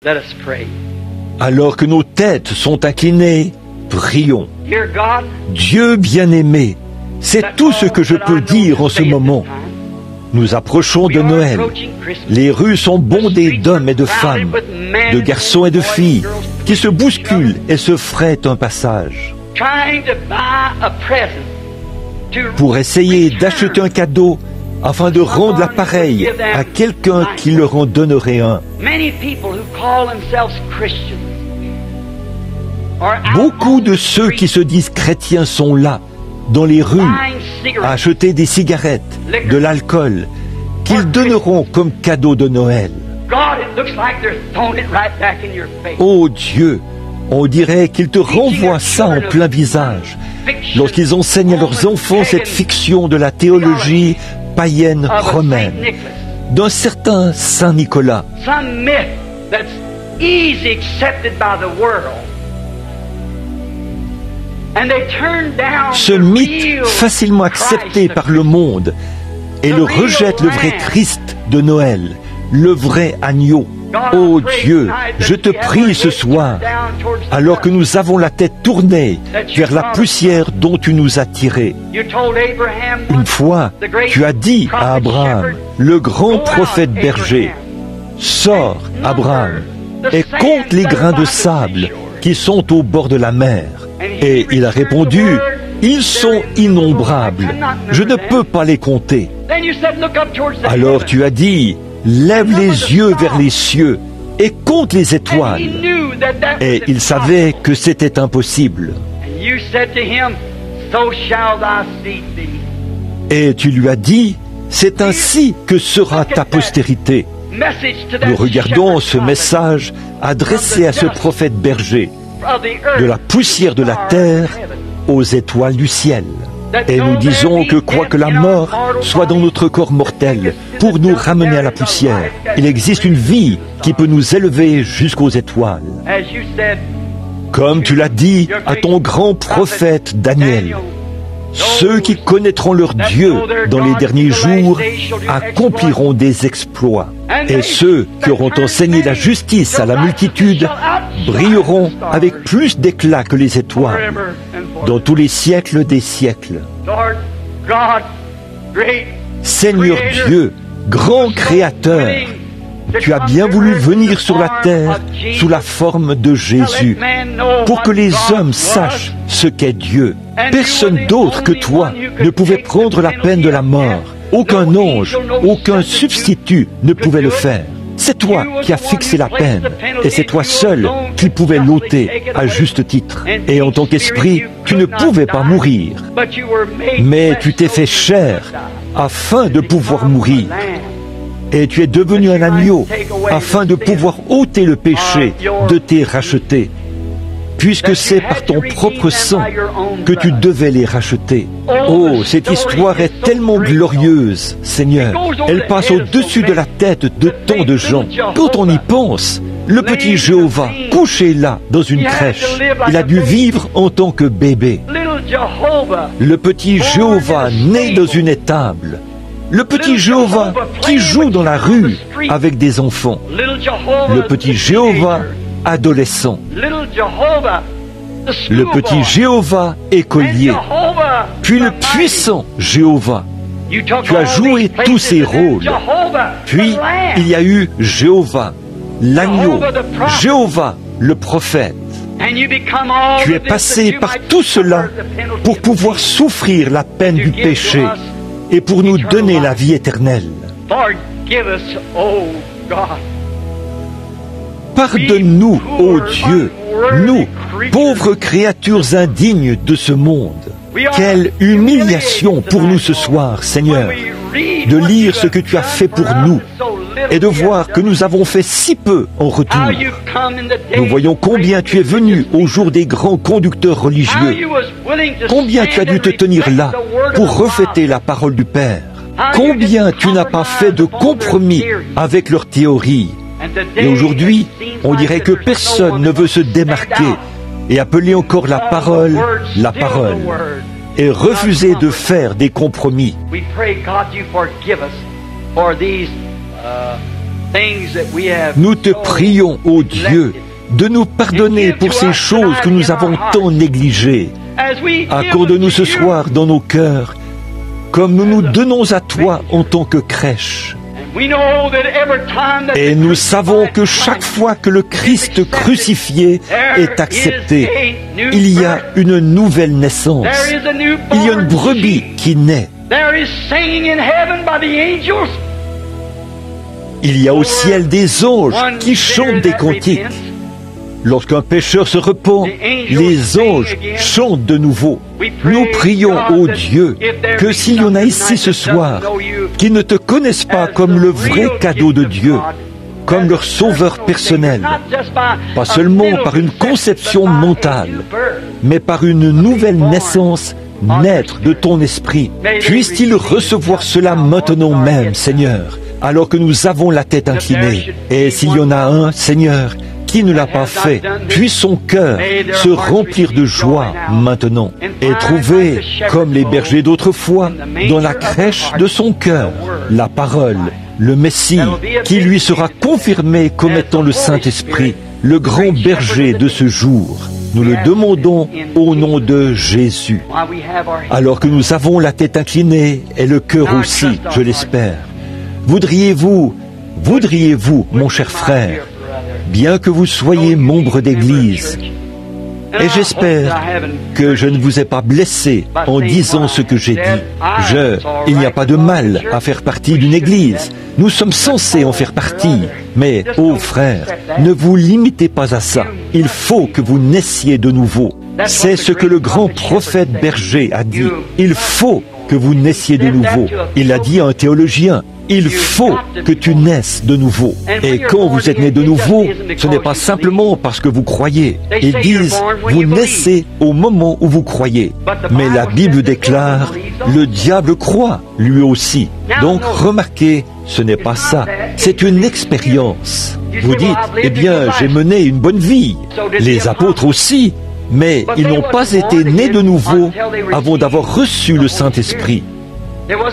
Let us pray. Alors que nos têtes sont inclinées, prions. Dear God, Dieu bien-aimé, c'est tout ce que je peux dire en ce moment. Nous approchons de Noël. Les rues sont bondées d'hommes et de femmes, de garçons et de filles, qui se bousculent et se frayent un passage pour essayer d'acheter un cadeau afin de rendre l'appareil à quelqu'un qui leur en donnerait un. Beaucoup de ceux qui se disent chrétiens sont là, dans les rues, à acheter des cigarettes, de l'alcool, qu'ils donneront comme cadeau de Noël. Oh Dieu, on dirait qu'ils te renvoient ça en plein visage, lorsqu'ils enseignent à leurs enfants cette fiction de la théologie païenne romaine, d'un certain Saint Nicolas. Ce mythe facilement accepté par le monde et le rejette le vrai Christ de Noël, le vrai agneau. Oh Dieu, je te prie ce soir, alors que nous avons la tête tournée vers la poussière dont tu nous as tirés. Une fois, tu as dit à Abraham, le grand prophète berger, « Sors, Abraham, et compte les grains de sable qui sont au bord de la mer. » Et il a répondu, « Ils sont innombrables, je ne peux pas les compter. » Alors tu as dit, « Lève les yeux vers les cieux et compte les étoiles. » Et il savait que c'était impossible. Et tu lui as dit, « C'est ainsi que sera ta postérité. » Nous regardons ce message adressé à ce prophète berger, de la poussière de la terre aux étoiles du ciel. Et nous disons que quoique la mort soit dans notre corps mortel pour nous ramener à la poussière, il existe une vie qui peut nous élever jusqu'aux étoiles. Comme tu l'as dit à ton grand prophète Daniel, ceux qui connaîtront leur Dieu dans les derniers jours accompliront des exploits. Et ceux qui auront enseigné la justice à la multitude brilleront avec plus d'éclat que les étoiles dans tous les siècles des siècles. Seigneur Dieu, grand Créateur, tu as bien voulu venir sur la terre sous la forme de Jésus pour que les hommes sachent ce qu'est Dieu. Personne d'autre que toi ne pouvait prendre la peine de la mort. Aucun ange, aucun substitut ne pouvait le faire. C'est toi qui as fixé la peine, et c'est toi seul qui pouvais l'ôter à juste titre. Et en tant qu'esprit, tu ne pouvais pas mourir. Mais tu t'es fait chair afin de pouvoir mourir. Et tu es devenu un agneau afin de pouvoir ôter le péché de tes rachetés, puisque c'est par ton propre sang que tu devais les racheter. Oh, cette histoire est tellement glorieuse, Seigneur. Elle passe au-dessus de la tête de tant de gens. Quand on y pense, le petit Jéhovah, couché là, dans une crèche, il a dû vivre en tant que bébé. Le petit Jéhovah, né dans une étable. Le petit Jéhovah qui joue dans la rue avec des enfants. Le petit Jéhovah adolescent. Le petit Jéhovah écolier. Puis le puissant Jéhovah. Tu as joué tous ces rôles. Puis il y a eu Jéhovah, l'agneau, Jéhovah, le prophète. Tu es passé par tout cela pour pouvoir souffrir la peine du péché et pour nous donner la vie éternelle. Pardonne-nous, ô Dieu, nous, pauvres créatures indignes de ce monde. Quelle humiliation pour nous ce soir, Seigneur, de lire ce que tu as fait pour nous et de voir que nous avons fait si peu en retour. Nous voyons combien tu es venu au jour des grands conducteurs religieux, combien tu as dû te tenir là pour refléter la parole du Père, combien tu n'as pas fait de compromis avec leurs théories. Et aujourd'hui, on dirait que personne ne veut se démarquer et appeler encore la parole, et refuser de faire des compromis. Nous te prions, ô Dieu, de nous pardonner pour ces choses que nous avons tant négligées. Accorde-nous ce soir dans nos cœurs, comme nous nous donnons à toi en tant que crèche. Et nous savons que chaque fois que le Christ crucifié est accepté, il y a une nouvelle naissance. Il y a une brebis qui naît. Il y a au ciel des anges qui chantent des cantiques. Lorsqu'un pécheur se repent, les anges chantent de nouveau. Nous prions, ô Dieu, que s'il y en a ici ce soir qui ne te connaissent pas comme le vrai cadeau de Dieu, comme leur sauveur personnel, pas seulement par une conception mentale, mais par une nouvelle naissance, naître de ton esprit, puissent-ils recevoir cela maintenant même, Seigneur, alors que nous avons la tête inclinée. Et s'il y en a un, Seigneur, qui ne l'a pas fait, puisse son cœur se remplir de joie maintenant et trouver, comme les bergers d'autrefois, dans la crèche de son cœur, la parole, le Messie, qui lui sera confirmé comme étant le Saint-Esprit, le grand berger de ce jour. Nous le demandons au nom de Jésus. Alors que nous avons la tête inclinée et le cœur aussi, je l'espère. Voudriez-vous, mon cher frère, bien que vous soyez membre d'Église, et j'espère que je ne vous ai pas blessé en disant ce que j'ai dit. Il n'y a pas de mal à faire partie d'une Église. Nous sommes censés en faire partie. Mais, ô frères, ne vous limitez pas à ça. Il faut que vous naissiez de nouveau. C'est ce que le grand prophète Berger a dit. Il faut que vous naissiez de nouveau. Il a dit à un théologien, il faut que tu naisses de nouveau. Et quand vous êtes né de nouveau, ce n'est pas simplement parce que vous croyez. Ils disent, vous naissez au moment où vous croyez. Mais la Bible déclare, le diable croit lui aussi. Donc remarquez, ce n'est pas ça. C'est une expérience. Vous dites, eh bien, j'ai mené une bonne vie. Les apôtres aussi. Mais ils n'ont pas été nés de nouveau avant d'avoir reçu le Saint-Esprit.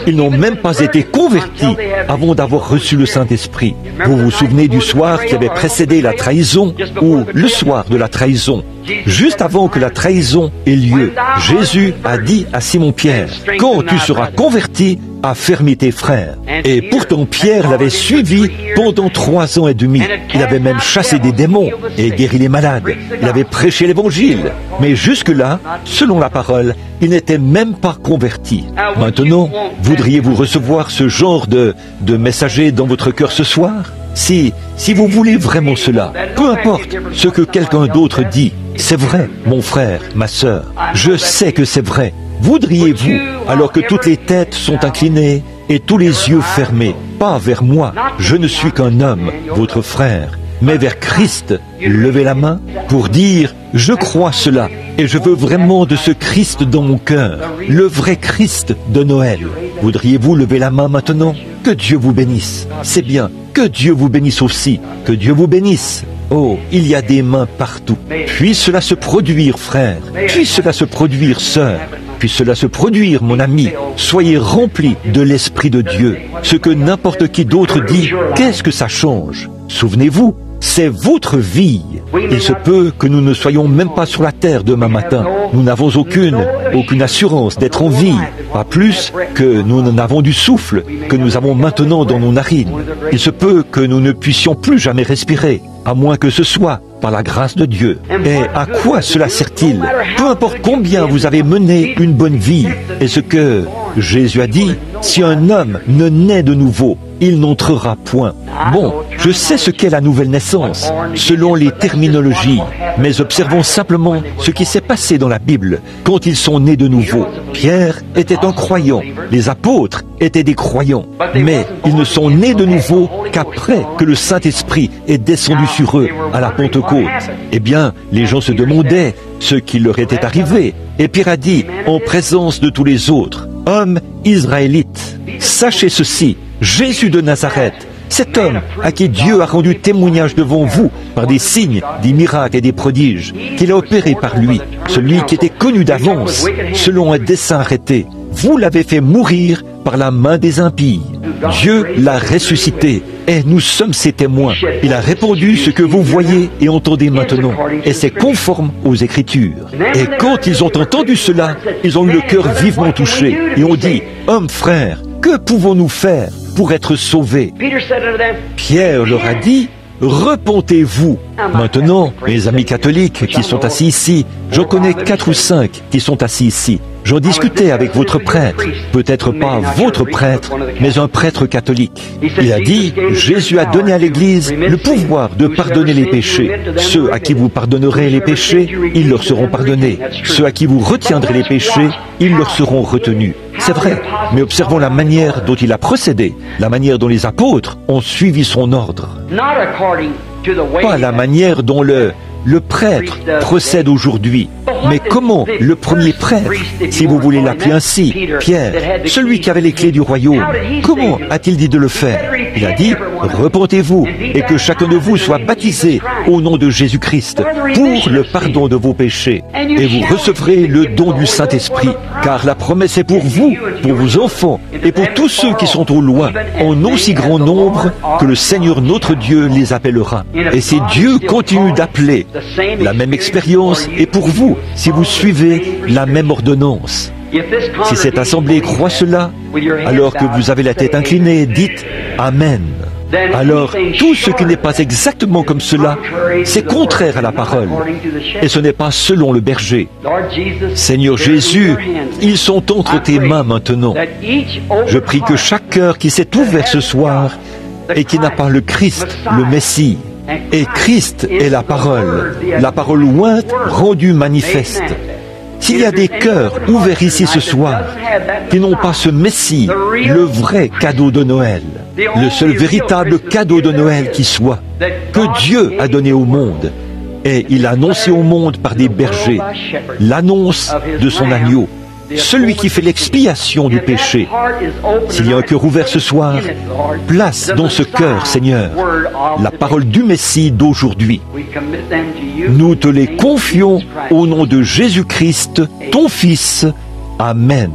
Ils n'ont même pas été convertis avant d'avoir reçu le Saint-Esprit. Vous vous souvenez du soir qui avait précédé la trahison, ou le soir de la trahison. Juste avant que la trahison ait lieu, Jésus a dit à Simon-Pierre, « Quand tu seras converti, affermis tes frères. » Et pourtant Pierre l'avait suivi pendant 3 ans et demi. Il avait même chassé des démons et guéri les malades. Il avait prêché l'Évangile. Mais jusque-là, selon la parole, il n'était même pas converti. Maintenant, voudriez-vous recevoir ce genre de messager dans votre cœur ce soir? Si vous voulez vraiment cela, peu importe ce que quelqu'un d'autre dit, c'est vrai, mon frère, ma sœur, je sais que c'est vrai. Voudriez-vous, alors que toutes les têtes sont inclinées et tous les yeux fermés, pas vers moi, je ne suis qu'un homme, votre frère, mais vers Christ, levez la main pour dire, je crois cela et je veux vraiment de ce Christ dans mon cœur, le vrai Christ de Noël. Voudriez-vous lever la main maintenant? Que Dieu vous bénisse. C'est bien. Que Dieu vous bénisse aussi. Que Dieu vous bénisse. Oh, il y a des mains partout. Puisse cela se produire, frère. Puisse cela se produire, sœur. Puisse cela se produire, mon ami. Soyez remplis de l'Esprit de Dieu. Ce que n'importe qui d'autre dit, qu'est-ce que ça change? Souvenez-vous, c'est votre vie. Il se peut que nous ne soyons même pas sur la terre demain matin. Nous n'avons aucune assurance d'être en vie. Pas plus que nous n'en avons du souffle que nous avons maintenant dans nos narines. Il se peut que nous ne puissions plus jamais respirer, à moins que ce soit par la grâce de Dieu. Et à quoi cela sert-il? Peu importe combien vous avez mené une bonne vie. Et ce que Jésus a dit, si un homme ne naît de nouveau, il n'entrera point. Bon, je sais ce qu'est la nouvelle naissance, selon les terminologies, mais observons simplement ce qui s'est passé dans la Bible quand ils sont nés de nouveau. Pierre était un croyant, les apôtres étaient des croyants, mais ils ne sont nés de nouveau qu'après que le Saint-Esprit est descendu sur eux à la Pentecôte. Eh bien, les gens se demandaient ce qui leur était arrivé, et Pierre a dit, en présence de tous les autres, « Hommes israélites, sachez ceci, Jésus de Nazareth, cet homme à qui Dieu a rendu témoignage devant vous par des signes, des miracles et des prodiges, qu'il a opérés par lui, celui qui était connu d'avance, selon un dessein arrêté, vous l'avez fait mourir par la main des impies. Dieu l'a ressuscité Et nous sommes ses témoins. Il a répondu ce que vous voyez et entendez maintenant. Et c'est conforme aux Écritures. Et quand ils ont entendu cela, ils ont eu le cœur vivement touché. Et ont dit, « Hommes, frères, que pouvons-nous faire pour être sauvés ?» Pierre leur a dit, « Repentez-vous. » Maintenant, mes amis catholiques qui sont assis ici, j'en connais 4 ou 5 qui sont assis ici. J'en discutais avec votre prêtre, peut-être pas votre prêtre, mais un prêtre catholique. Il a dit, Jésus a donné à l'Église le pouvoir de pardonner les péchés. Ceux à qui vous pardonnerez les péchés, ils leur seront pardonnés. Ceux à qui vous retiendrez les péchés, ils leur seront retenus. C'est vrai, mais observons la manière dont il a procédé, la manière dont les apôtres ont suivi son ordre. Pas la manière dont le prêtre procède aujourd'hui. Mais comment le premier prêtre, si vous voulez l'appeler ainsi, Pierre, celui qui avait les clés du royaume, comment a-t-il dit de le faire? Il a dit, repentez-vous et que chacun de vous soit baptisé au nom de Jésus-Christ pour le pardon de vos péchés. Et vous recevrez le don du Saint-Esprit, car la promesse est pour vous, pour vos enfants et pour tous ceux qui sont au loin, en aussi grand nombre que le Seigneur notre Dieu les appellera. Et si Dieu continue d'appeler, la même expérience est pour vous, si vous suivez la même ordonnance. Si cette assemblée croit cela, alors que vous avez la tête inclinée, dites « Amen ». Alors, tout ce qui n'est pas exactement comme cela, c'est contraire à la parole. Et ce n'est pas selon le berger. Seigneur Jésus, ils sont entre tes mains maintenant. Je prie que chaque cœur qui s'est ouvert ce soir et qui n'a pas le Christ, le Messie, et Christ est la parole ointe rendue manifeste. S'il y a des cœurs ouverts ici ce soir qui n'ont pas ce Messie, le vrai cadeau de Noël, le seul véritable cadeau de Noël qui soit, que Dieu a donné au monde, et il a annoncé au monde par des bergers l'annonce de son agneau, celui qui fait l'expiation du péché. S'il y a un cœur ouvert ce soir, place dans ce cœur, Seigneur, la parole du Messie d'aujourd'hui. Nous te les confions au nom de Jésus-Christ, ton Fils. Amen.